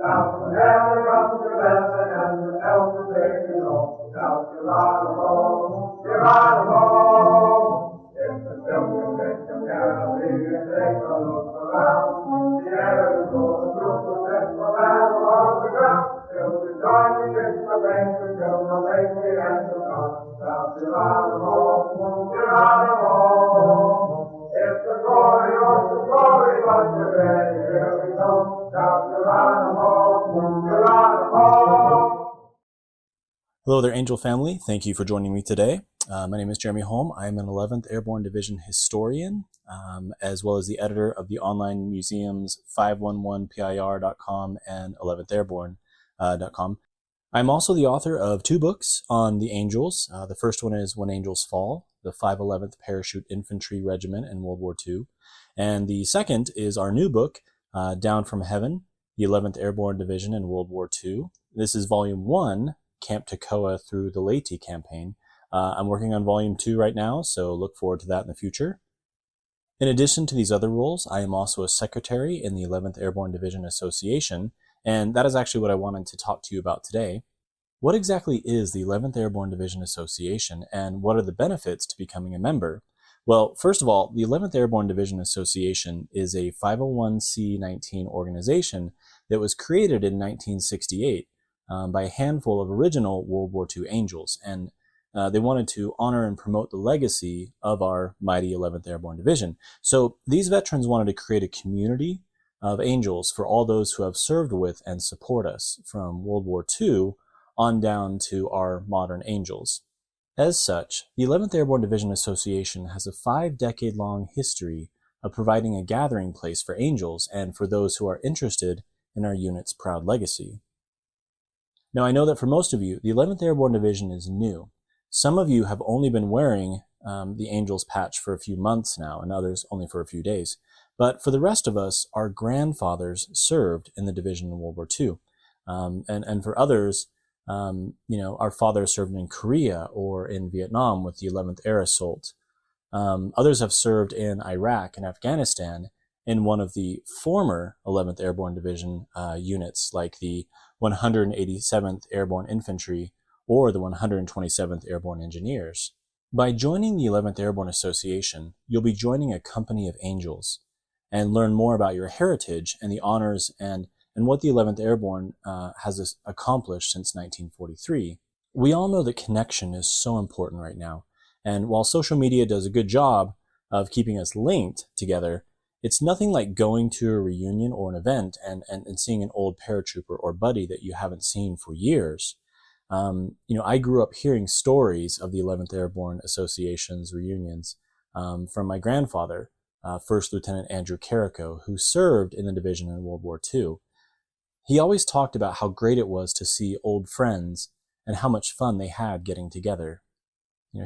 Down the valley runs the Belton and the Belton takes you home. Down Geronimo, Geronimo. If the silken victim Galilee, take a look around. The air is full of group of people battle on the ground. Till the dark gets the bank until the lake begins to come. Down Geronimo, Geronimo. It's the glory of the glory, but you're ready, here we go. Down Geronimo, Geronimo. Hello there, Angel family. Thank you for joining me today. My name is Jeremy Holm. I am an 11th Airborne Division historian, as well as the editor of the online museums 511pir.com and 11thairborne.com. I'm also the author of two books on the Angels. The first one is When Angels Fall, the 511th Parachute Infantry Regiment in World War II. And the second is our new book, Down from Heaven, the 11th Airborne Division in World War II. This is Volume 1, Camp Toccoa through the Leyte campaign. I'm working on Volume 2 right now, so look forward to that in the future. In addition to these other roles, I am also a secretary in the 11th Airborne Division Association, and that is actually what I wanted to talk to you about today. What exactly is the 11th Airborne Division Association, and what are the benefits to becoming a member? Well, first of all, the 11th Airborne Division Association is a 501c19 organization that was created in 1968 by a handful of original World War II Angels, and they wanted to honor and promote the legacy of our mighty 11th Airborne Division. So these veterans wanted to create a community of Angels for all those who have served with and support us from World War II on down to our modern Angels. As such, the 11th Airborne Division Association has a 5-decade-long history of providing a gathering place for Angels and for those who are interested in our unit's proud legacy. Now, I know that for most of you, the 11th Airborne Division is new. Some of you have only been wearing the Angels patch for a few months now, and others only for a few days. But for the rest of us, our grandfathers served in the division in World War II. And for others, our fathers served in Korea or in Vietnam with the 11th Air Assault. Others have served in Iraq and Afghanistan in one of the former 11th Airborne Division units, like the 187th Airborne Infantry or the 127th Airborne Engineers. By joining the 11th Airborne Association, you'll be joining a company of Angels and learn more about your heritage and the honors and what the 11th Airborne has accomplished since 1943. We all know that connection is so important right now, and while social media does a good job of keeping us linked together, it's nothing like going to a reunion or an event and seeing an old paratrooper or buddy that you haven't seen for years. I grew up hearing stories of the 11th Airborne Association's reunions from my grandfather, First Lieutenant Andrew Carrico, who served in the division in World War II. He always talked about how great it was to see old friends and how much fun they had getting together.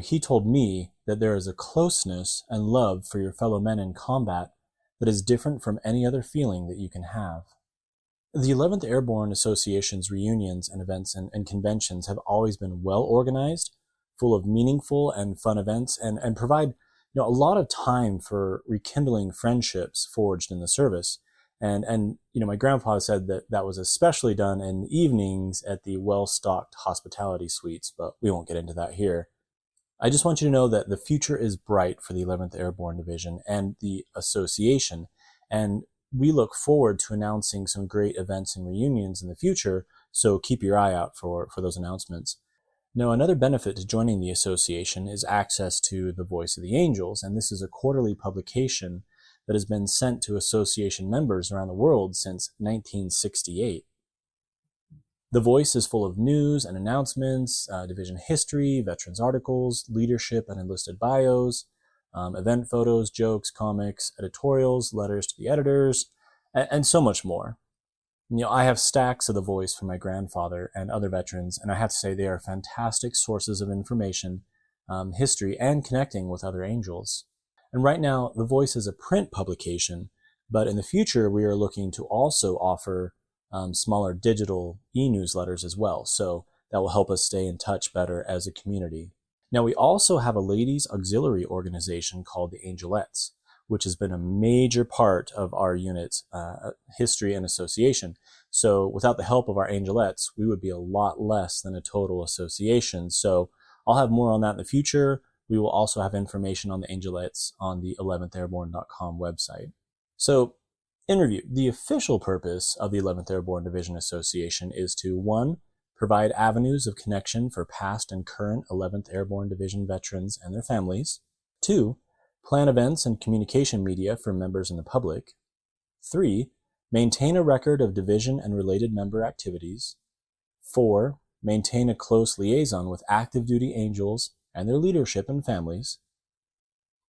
He told me that there is a closeness and love for your fellow men in combat that is different from any other feeling that you can have. The 11th Airborne Association's reunions and events and conventions have always been well organized, full of meaningful and fun events, and provide a lot of time for rekindling friendships forged in the service. And my grandpa said that was especially done in evenings at the well-stocked hospitality suites, but we won't get into that here. I just want you to know that the future is bright for the 11th Airborne Division and the association, and we look forward to announcing some great events and reunions in the future, so keep your eye out for those announcements. Now, another benefit to joining the association is access to the Voice of the Angels, and this is a quarterly publication that has been sent to association members around the world since 1968. The Voice is full of news and announcements, division history, veterans articles, leadership and enlisted bios, event photos, jokes, comics, editorials, letters to the editors, and so much more. I have stacks of The Voice from my grandfather and other veterans, and I have to say they are fantastic sources of information, history, and connecting with other Angels. And right now, The Voice is a print publication, but in the future, we are looking to also offer smaller digital e-newsletters as well, so that will help us stay in touch better as a community. Now, we also have a ladies' auxiliary organization called the Angelettes, which has been a major part of our unit's history and association. So without the help of our Angelettes, we would be a lot less than a total association. So I'll have more on that in the future. We will also have information on the Angelettes on the 11thairborne.com website. So in review, the official purpose of the 11th Airborne Division Association is to 1. Provide avenues of connection for past and current 11th Airborne Division veterans and their families. 2. Plan events and communication media for members and the public. 3. Maintain a record of division and related member activities. 4. Maintain a close liaison with active duty Angels and their leadership and families.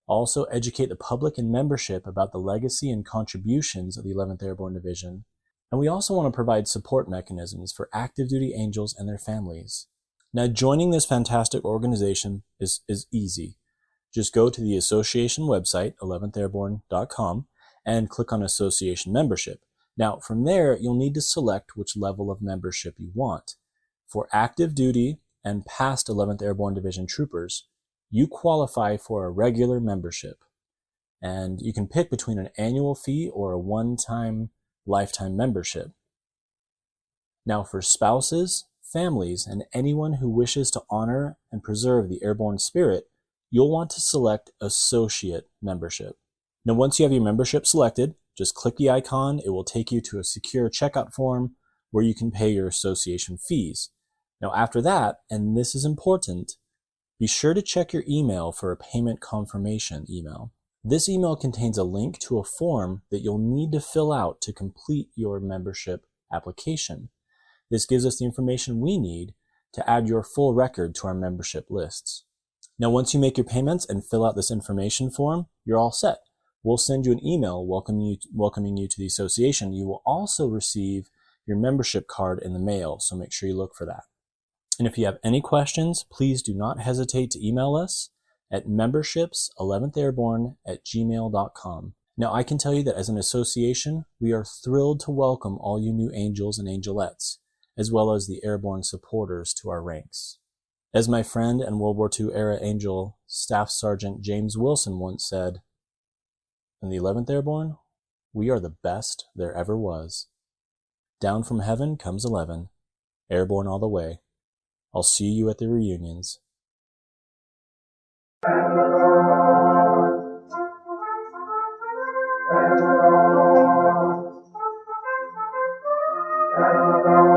Also educate the public and membership about the legacy and contributions of the 11th Airborne Division. And we also want to provide support mechanisms for active duty Angels and their families. Now, joining this fantastic organization is easy. Just go to the association website, 11thairborne.com, and click on Association Membership. Now, from there, you'll need to select which level of membership you want. For active duty and past 11th Airborne Division troopers, you qualify for a regular membership. And you can pick between an annual fee or a one-time lifetime membership. Now, for spouses, families, and anyone who wishes to honor and preserve the airborne spirit, you'll want to select Associate Membership. Now, once you have your membership selected, just click the icon. It will take you to a secure checkout form where you can pay your association fees. Now, after that, and this is important, be sure to check your email for a payment confirmation email. This email contains a link to a form that you'll need to fill out to complete your membership application. This gives us the information we need to add your full record to our membership lists. Now, once you make your payments and fill out this information form, you're all set. We'll send you an email welcoming you to the association. You will also receive your membership card in the mail, so make sure you look for that. And if you have any questions, please do not hesitate to email us at memberships11thairborne@gmail.com. Now, I can tell you that as an association, we are thrilled to welcome all you new Angels and Angelettes, as well as the airborne supporters to our ranks. As my friend and World War II era Angel, Staff Sergeant James Wilson once said, "In the 11th Airborne, we are the best there ever was. Down from heaven comes 11, airborne all the way. I'll see you at the reunions." And